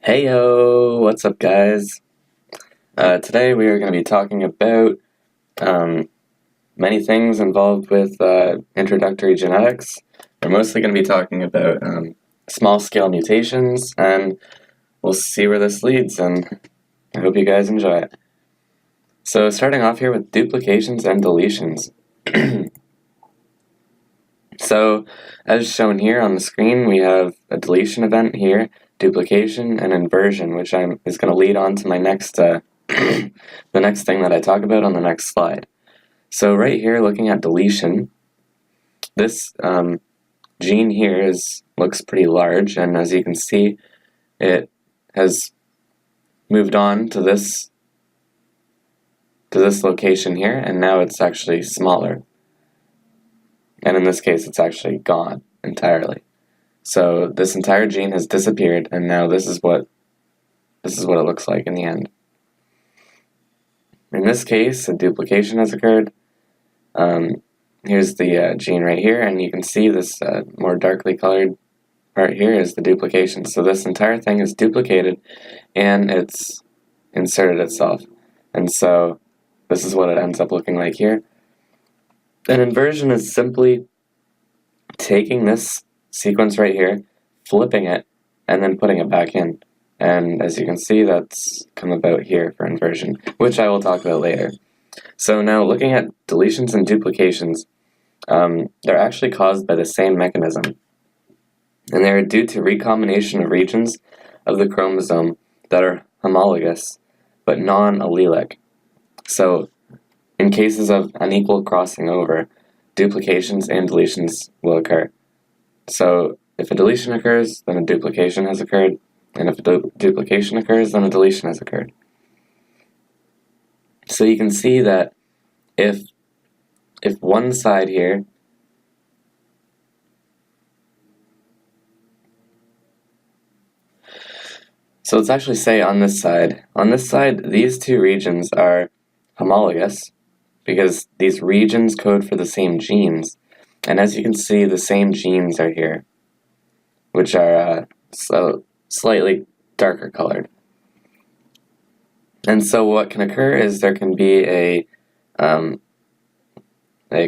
Hey yo, what's up guys? Today we are going to be talking about many things involved with introductory genetics. We're mostly going to be talking about small-scale mutations, and we'll see where this leads, and I hope you guys enjoy it. So starting off here with duplications and deletions. So as shown here on the screen, we have a deletion event here, duplication, and inversion, which is going to lead on to my next the next thing that I talk about on the next slide. So right here, looking at deletion, this gene here looks pretty large, and as you can see, it has moved on to this location here, and now it's actually smaller. And in this case, it's actually gone entirely. So this entire gene has disappeared, and now this is what it looks like in the end. In this case, a duplication has occurred. Here's the gene right here, and you can see this more darkly colored part here is the duplication. So this entire thing is duplicated, and it's inserted itself. And so this is what it ends up looking like here. An inversion is simply taking this sequence right here, flipping it, and then putting it back in. And as you can see, that's come about here for inversion, which I will talk about later. So now looking at deletions and duplications, they're actually caused by the same mechanism. And they are due to recombination of regions of the chromosome that are homologous, but non-allelic. So in cases of unequal crossing over, duplications and deletions will occur. So if a deletion occurs, then a duplication has occurred, and if a duplication occurs, then a deletion has occurred. So you can see that if one side here so let's actually say on this side, these two regions are homologous because these regions code for the same genes. And as you can see, the same genes are here, which are slightly darker colored. And so what can occur is there can be a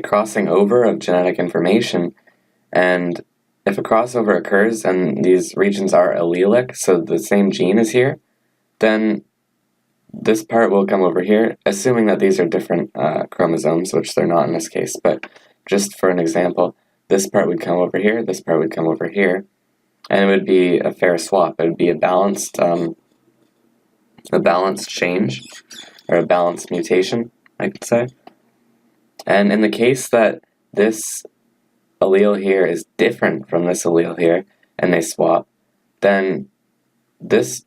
crossing over of genetic information, and if a crossover occurs and these regions are allelic, so the same gene is here, then this part will come over here, assuming that these are different chromosomes, which they're not in this case, but just for an example, this part would come over here, this part would come over here, and it would be a fair swap. It would be a balanced change, or a balanced mutation, I could say. And in the case that this allele here is different from this allele here, and they swap, then this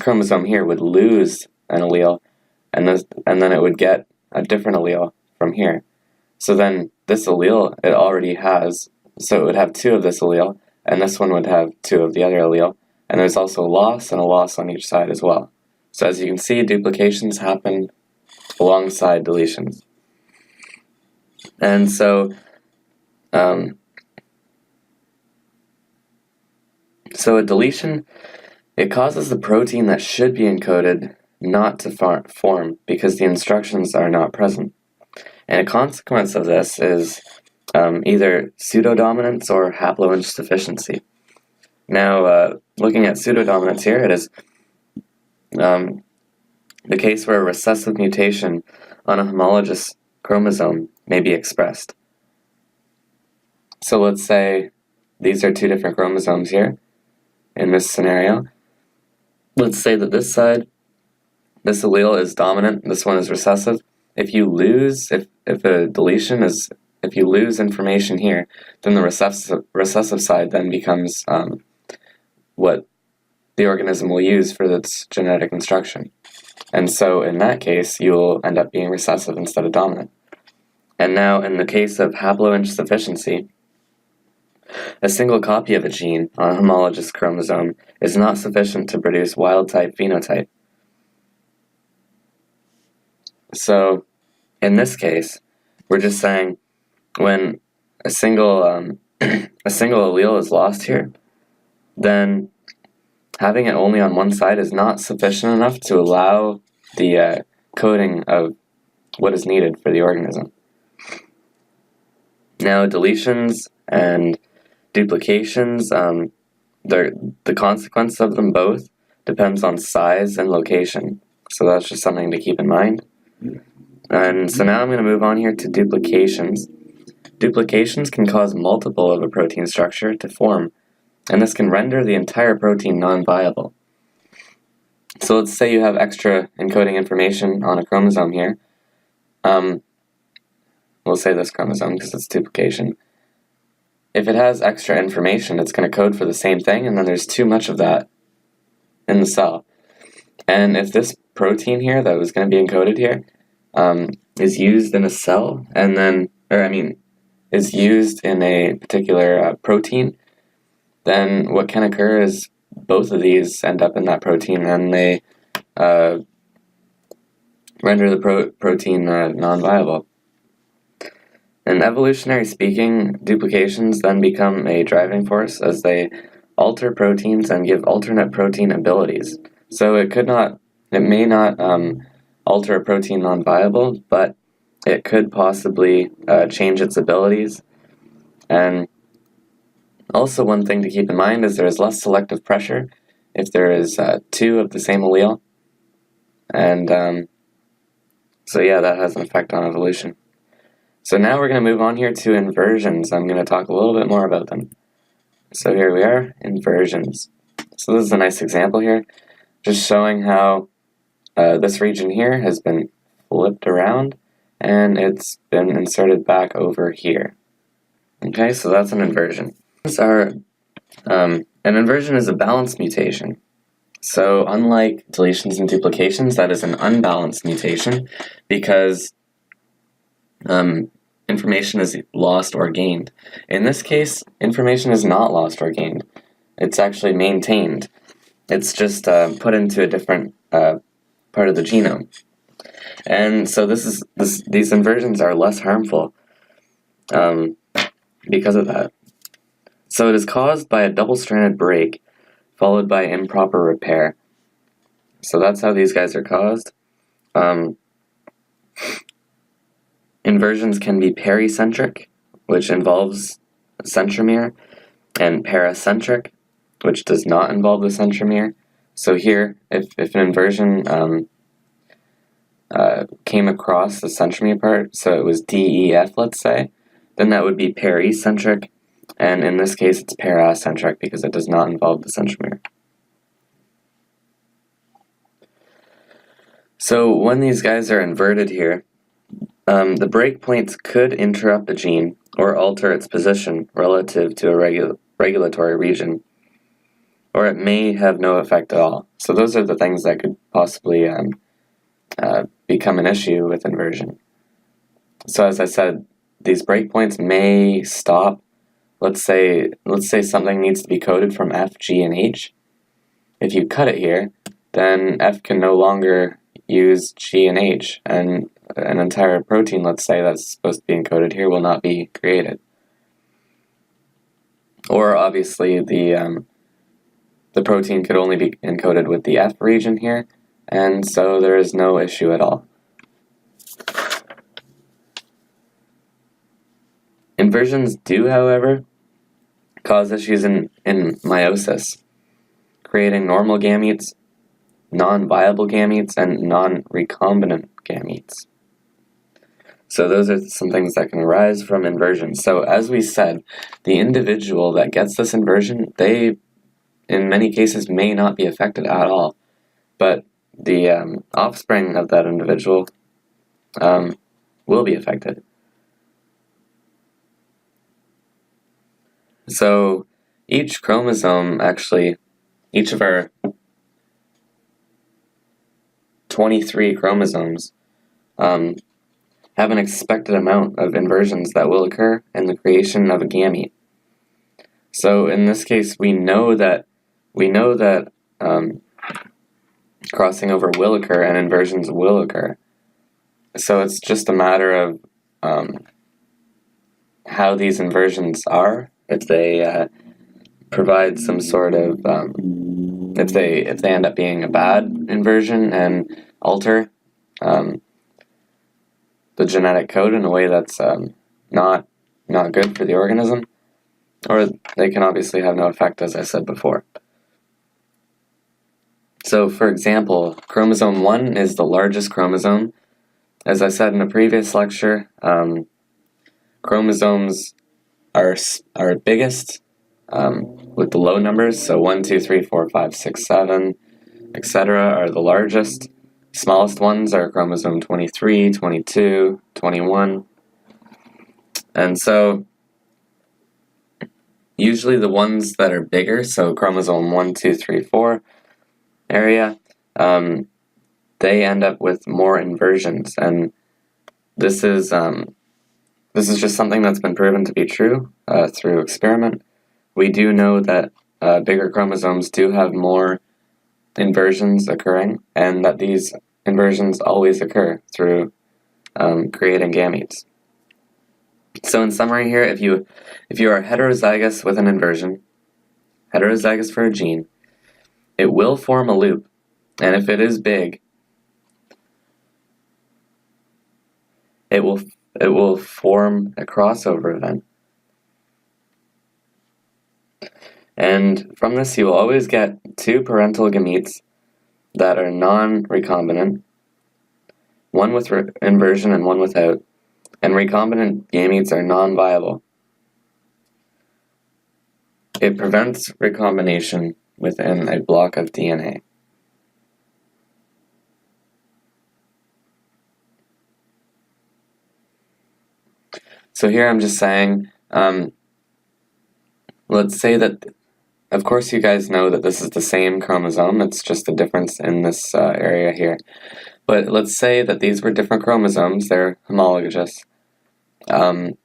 chromosome here would lose an allele, and then it would get a different allele from here. So then this allele it already has, so it would have two of this allele, and this one would have two of the other allele, and there's also a loss and a loss on each side as well. So as you can see, duplications happen alongside deletions. And so a deletion, it causes the protein that should be encoded not to form because the instructions are not present. And a consequence of this is either pseudodominance or haploinsufficiency. Now, looking at pseudodominance here, it is the case where a recessive mutation on a homologous chromosome may be expressed. So let's say these are two different chromosomes here in this scenario. Let's say that this side, this allele is dominant, this one is recessive. If you lose, if a deletion is, if you lose information here, then the recessive side then becomes what the organism will use for its genetic instruction. And so in that case, you'll end up being recessive instead of dominant. And now in the case of haploinsufficiency, a single copy of a gene on a homologous chromosome is not sufficient to produce wild-type phenotype. So in this case, we're just saying when a single allele is lost here, then having it only on one side is not sufficient enough to allow the coding of what is needed for the organism. Now, deletions and duplications, the consequence of them both depends on size and location. So that's just something to keep in mind. And so now I'm going to move on here to duplications. Duplications can cause multiple of a protein structure to form, and this can render the entire protein non-viable. So let's say you have extra encoding information on a chromosome here. We'll say this chromosome because it's duplication. If it has extra information, it's going to code for the same thing, and then there's too much of that in the cell. And if this protein here that was going to be encoded here is used in a cell, is used in a particular protein, then what can occur is both of these end up in that protein, and they render the protein non-viable. And evolutionary speaking, duplications then become a driving force as they alter proteins and give alternate protein abilities. So it may not alter a protein non-viable, but it could possibly change its abilities. And also one thing to keep in mind is there is less selective pressure if there is two of the same allele. And so yeah, that has an effect on evolution. So now we're going to move on here to inversions. I'm going to talk a little bit more about them. So here we are, inversions. So this is a nice example here, just showing how this region here has been flipped around and it's been inserted back over here. Okay, so that's an inversion. An inversion is a balanced mutation. So unlike deletions and duplications, that is an unbalanced mutation because information is lost or gained. In this case, information is not lost or gained. It's actually maintained. It's just put into a different part of the genome. And so these inversions are less harmful because of that. So it is caused by a double-stranded break followed by improper repair. So that's how these guys are caused. Inversions can be pericentric, which involves a centromere, and paracentric, which does not involve the centromere. So here, if an inversion came across the centromere part, so it was DEF, let's say, then that would be pericentric, and in this case it's paracentric because it does not involve the centromere. So when these guys are inverted here, the breakpoints could interrupt a gene or alter its position relative to a regulatory region, or it may have no effect at all. So those are the things that could possibly become an issue with inversion. So as I said, these breakpoints may stop. Let's say something needs to be coded from F, G, and H. If you cut it here, then F can no longer use G and H, and an entire protein, let's say, that's supposed to be encoded here will not be created. Or obviously the protein could only be encoded with the F region here, and so there is no issue at all. Inversions do, however, cause issues in meiosis, creating normal gametes, non-viable gametes, and non-recombinant gametes. So those are some things that can arise from inversion. So as we said, the individual that gets this inversion, they, in many cases, may not be affected at all. But the offspring of that individual will be affected. So each chromosome, actually, each of our 23 chromosomes have an expected amount of inversions that will occur in the creation of a gamete. So in this case, we know that crossing over will occur and inversions will occur. So it's just a matter of how these inversions are, if they provide some sort of if they end up being a bad inversion and alter the genetic code in a way that's not good for the organism, or they can obviously have no effect, as I said before. So, for example, chromosome 1 is the largest chromosome. As I said in a previous lecture, chromosomes are biggest with the low numbers, so 1, 2, 3, 4, 5, 6, 7, etc. are the largest. Smallest ones are chromosome 23, 22, 21. And so usually the ones that are bigger, so chromosome 1, 2, 3, 4 area, they end up with more inversions, and this is just something that's been proven to be true through experiment. We do know that bigger chromosomes do have more inversions occurring, and that these inversions always occur through creating gametes. So in summary here, if you are heterozygous with an inversion, heterozygous for a gene, it will form a loop, and if it is big, it will form a crossover event. And from this you will always get two parental gametes that are non-recombinant, one with inversion and one without, and recombinant gametes are non-viable. It prevents recombination within a block of DNA. So here I'm just saying, let's say that, of course you guys know that this is the same chromosome, it's just a difference in this area here. But let's say that these were different chromosomes, they're homologous. If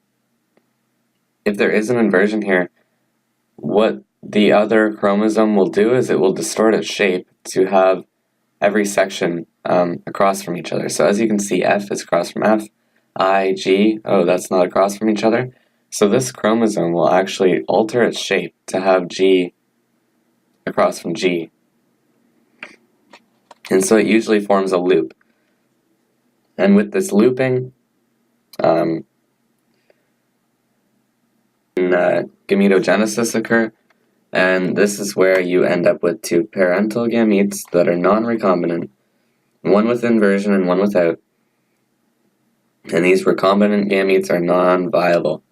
there is an inversion here, what the other chromosome will do is it will distort its shape to have every section across from each other. So as you can see, F is across from F, I, G, oh, that's not across from each other. So this chromosome will actually alter its shape to have G across from G. And so it usually forms a loop. And with this looping, gametogenesis occur, and this is where you end up with two parental gametes that are non-recombinant, one with inversion and one without. And these recombinant gametes are non-viable.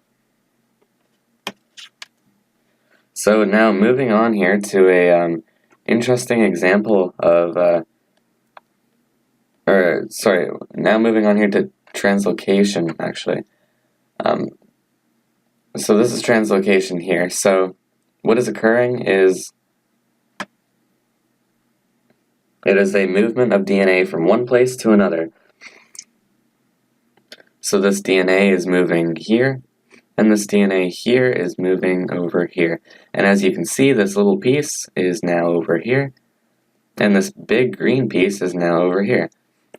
So now moving on here to a interesting example of, now moving on here to translocation, actually. So this is translocation here. So what is occurring is it is a movement of DNA from one place to another. So this DNA is moving here, and this DNA here is moving over here. And as you can see, this little piece is now over here, and this big green piece is now over here.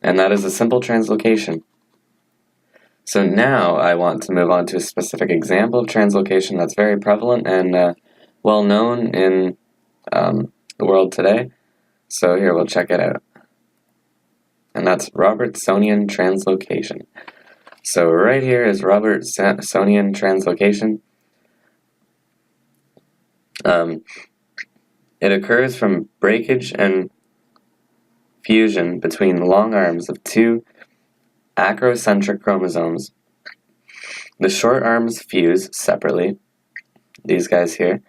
And that is a simple translocation. So now I want to move on to a specific example of translocation that's very prevalent and well known in the world today. So here, we'll check it out. And that's Robertsonian translocation. So right here is Robertsonian translocation. It occurs from breakage and fusion between the long arms of two acrocentric chromosomes. The short arms fuse separately. These guys here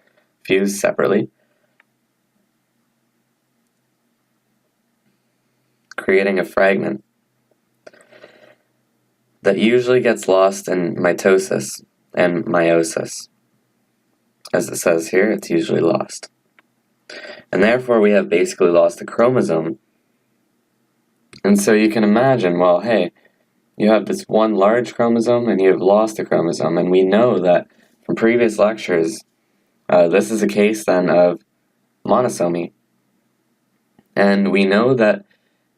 fuse separately, creating a fragment that usually gets lost in mitosis and meiosis. As it says here, it's usually lost. And therefore we have basically lost a chromosome. And so you can imagine, well, hey, you have this one large chromosome and you have lost a chromosome, and we know that from previous lectures, this is a case then of monosomy. And we know that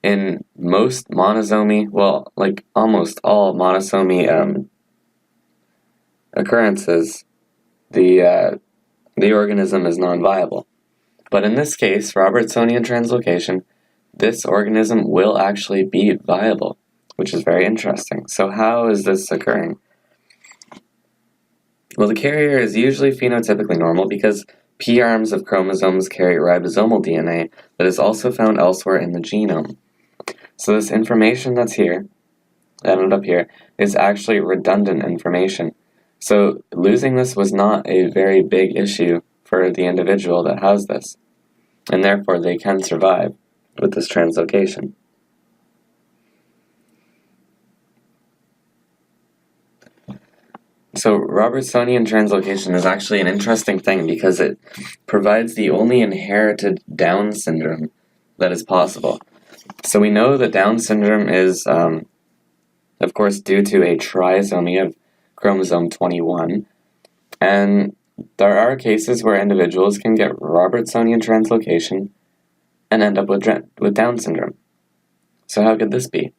in most monosomy, well, like almost all monosomy occurrences, the organism is non-viable. But in this case, Robertsonian translocation, this organism will actually be viable, which is very interesting. So how is this occurring? Well, the carrier is usually phenotypically normal because P arms of chromosomes carry ribosomal DNA that is also found elsewhere in the genome. So this information that's here, that ended up here, is actually redundant information. So losing this was not a very big issue for the individual that has this, and therefore they can survive with this translocation. So Robertsonian translocation is actually an interesting thing because it provides the only inherited Down syndrome that is possible. So we know that Down syndrome is, of course, due to a trisomy of chromosome 21, and there are cases where individuals can get Robertsonian translocation and end up with Down syndrome. So how could this be?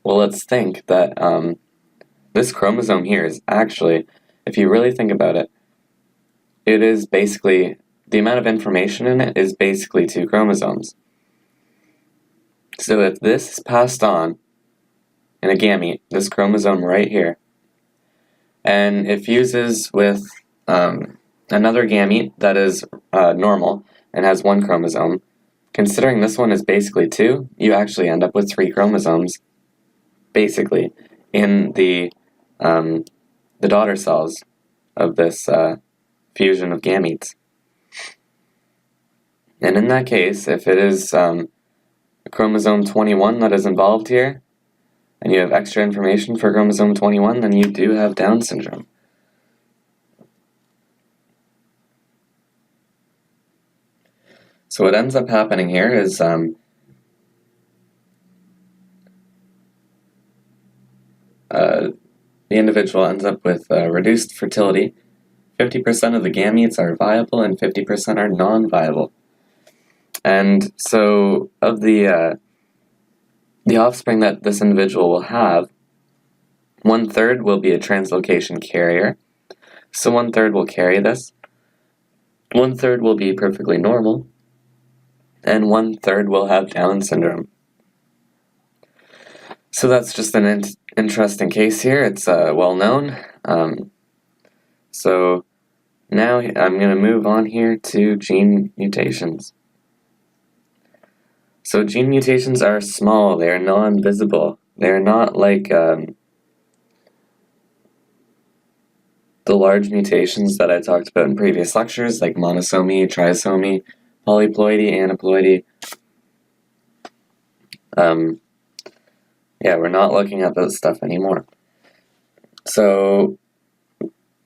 Well, let's think that this chromosome here is actually, if you really think about it, it is basically, the amount of information in it is basically 2 chromosomes. So if this is passed on in a gamete, this chromosome right here, and it fuses with another gamete that is normal and has 1 chromosome, considering this one is basically 2, you actually end up with 3 chromosomes, basically, in the daughter cells of this fusion of gametes. And in that case, if it is chromosome 21 that is involved here, and you have extra information for chromosome 21, then you do have Down syndrome. So what ends up happening here is the individual ends up with reduced fertility. 50% of the gametes are viable and 50% are non-viable. And so of the offspring that this individual will have, 1/3 will be a translocation carrier. So 1/3 will carry this. 1/3 will be perfectly normal. And 1/3 will have Down syndrome. So that's just an interesting case here. It's well known. So now I'm going to move on here to gene mutations. So gene mutations are small. They are non-visible. They are not like the large mutations that I talked about in previous lectures, like monosomy, trisomy, polyploidy, aneuploidy. Yeah, we're not looking at those stuff anymore. So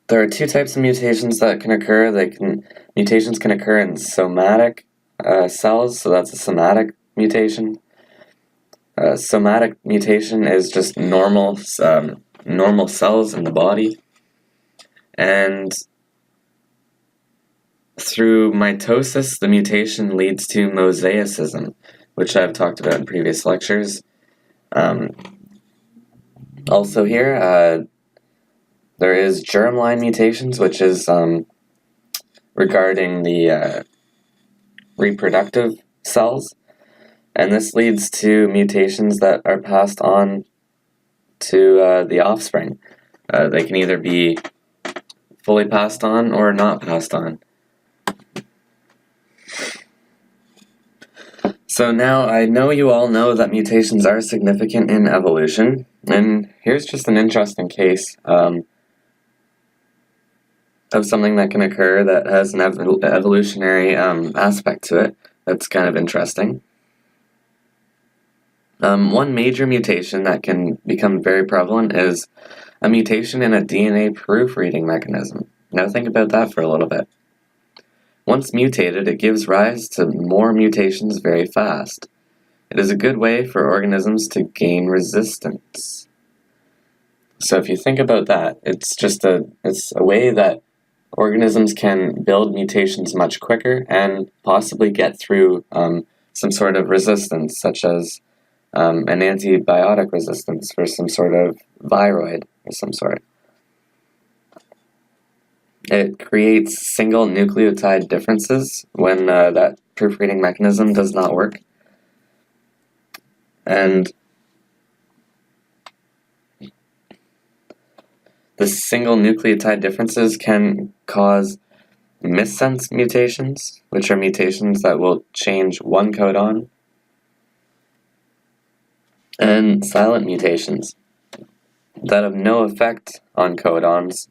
there are 2 types of mutations that can occur. Mutations can occur in somatic cells, so that's a somatic mutation. Somatic mutation is just normal cells in the body, and through mitosis, the mutation leads to mosaicism, which I've talked about in previous lectures. Also here, there is germline mutations, which is regarding the reproductive cells, and this leads to mutations that are passed on to the offspring. They can either be fully passed on or not passed on. So now I know you all know that mutations are significant in evolution, and here's just an interesting case of something that can occur that has an evolutionary aspect to it that's kind of interesting. One major mutation that can become very prevalent is a mutation in a DNA proofreading mechanism. Now think about that for a little bit. Once mutated, it gives rise to more mutations very fast. It is a good way for organisms to gain resistance. So if you think about that, it's a way that organisms can build mutations much quicker and possibly get through some sort of resistance, such as an antibiotic resistance for some sort of viroid of some sort. It creates single nucleotide differences when that proofreading mechanism does not work. And the single nucleotide differences can cause missense mutations, which are mutations that will change one codon, and silent mutations that have no effect on codons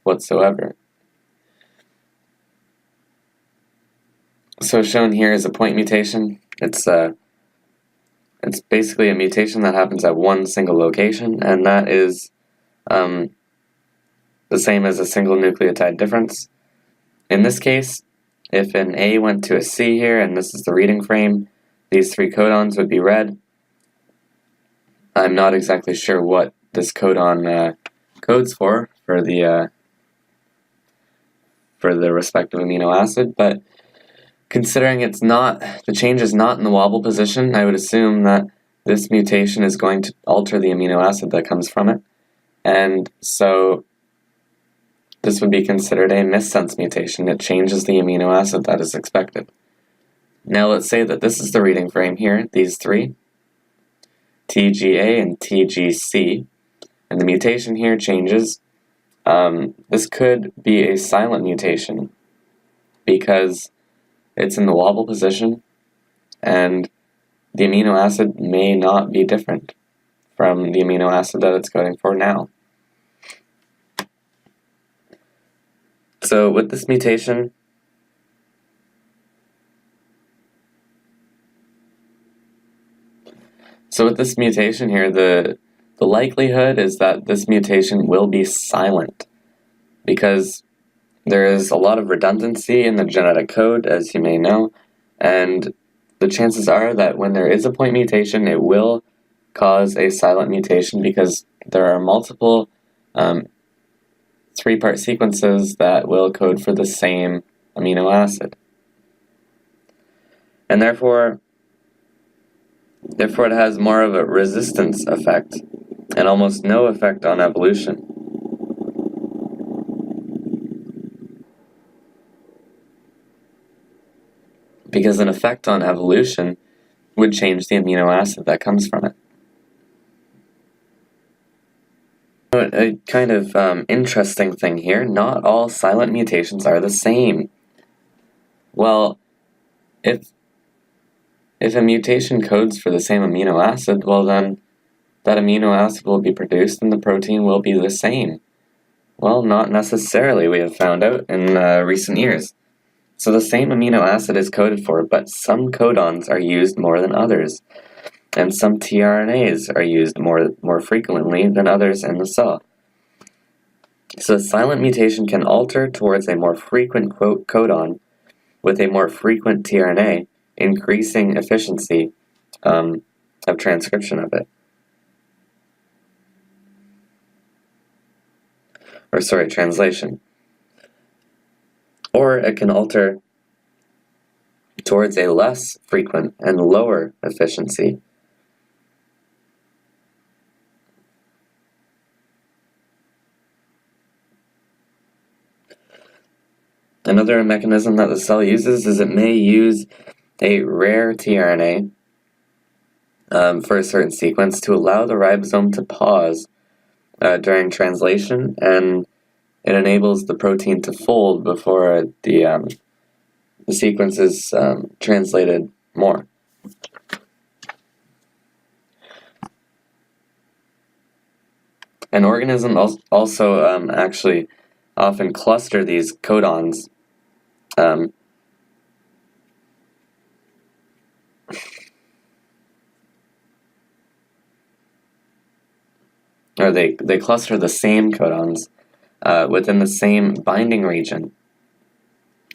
whatsoever. So shown here is a point mutation. It's basically a mutation that happens at one single location, and that is the same as a single nucleotide difference. In this case, if an A went to a C here, and this is the reading frame, these three codons would be read. I'm not exactly sure what this codon codes for the respective amino acid, but considering the change is not in the wobble position, I would assume that this mutation is going to alter the amino acid that comes from it, and so this would be considered a missense mutation. It changes the amino acid that is expected. Now let's say that this is the reading frame here, these three, TGA and TGC, and the mutation here changes. This could be a silent mutation because it's in the wobble position and the amino acid may not be different from the amino acid that it's coding for now. So with this mutation, here, the likelihood is that this mutation will be silent because there is a lot of redundancy in the genetic code, as you may know, and the chances are that when there is a point mutation, it will cause a silent mutation because there are multiple three-part sequences that will code for the same amino acid. And therefore it has more of a resistance effect and almost no effect on evolution. Because an effect on evolution would change the amino acid that comes from it. A kind of interesting thing here, not all silent mutations are the same. Well, if a mutation codes for the same amino acid, well then that amino acid will be produced and the protein will be the same. Well, not necessarily, we have found out in recent years. So the same amino acid is coded for, but some codons are used more than others, and some tRNAs are used more frequently than others in the cell. So a silent mutation can alter towards a more frequent codon with a more frequent tRNA, increasing efficiency of transcription of it. Translation. Or it can alter towards a less frequent and lower efficiency. Another mechanism that the cell uses is it may use a rare tRNA for a certain sequence to allow the ribosome to pause during translation, and it enables the protein to fold before the sequence is translated more. An organism also actually often cluster these codons or they cluster the same codons within the same binding region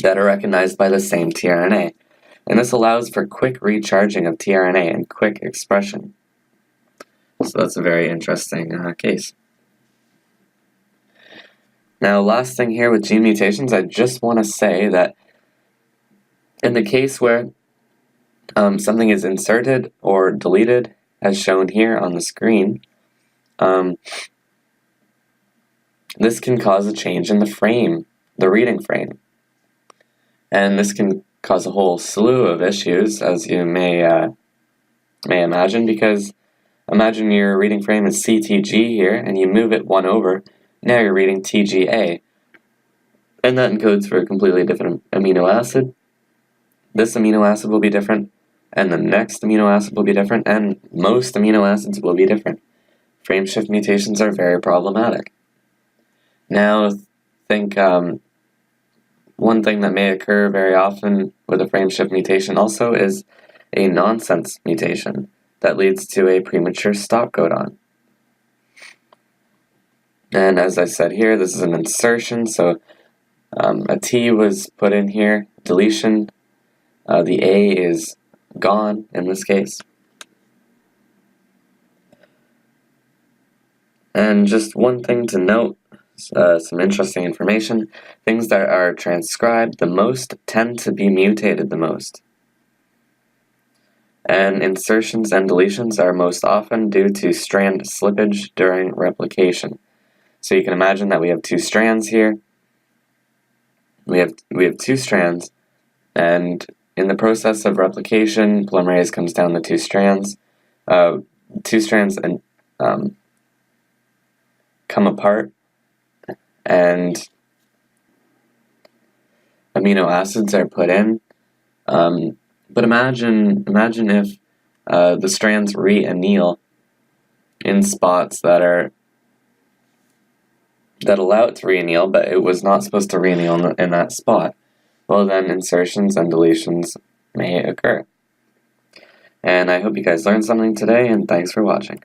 that are recognized by the same tRNA. And this allows for quick recharging of tRNA and quick expression. So that's a very interesting case. Now, last thing here with gene mutations, I just want to say that in the case where something is inserted or deleted, as shown here on the screen, this can cause a change in the frame the reading frame. And this can cause a whole slew of issues, as you may imagine, because imagine your reading frame is CTG here, and you move it one over, now you're reading TGA. And that encodes for a completely different amino acid. This amino acid will be different, and the next amino acid will be different, and most amino acids will be different. Frameshift mutations are very problematic. Now, think one thing that may occur very often with a frameshift mutation also is a nonsense mutation that leads to a premature stop codon. And as I said here, this is an insertion, so a T was put in here, deletion. The A is gone in this case. And just one thing to note, some interesting information, things that are transcribed the most tend to be mutated the most. And insertions and deletions are most often due to strand slippage during replication. So you can imagine that we have two strands here. We have two strands, and in the process of replication, polymerase comes down the two strands. And come apart, and amino acids are put in. But imagine if the strands re-anneal in spots that allow it to re-anneal, but it was not supposed to re-anneal in that spot. Well, then insertions and deletions may occur. And I hope you guys learned something today, and thanks for watching.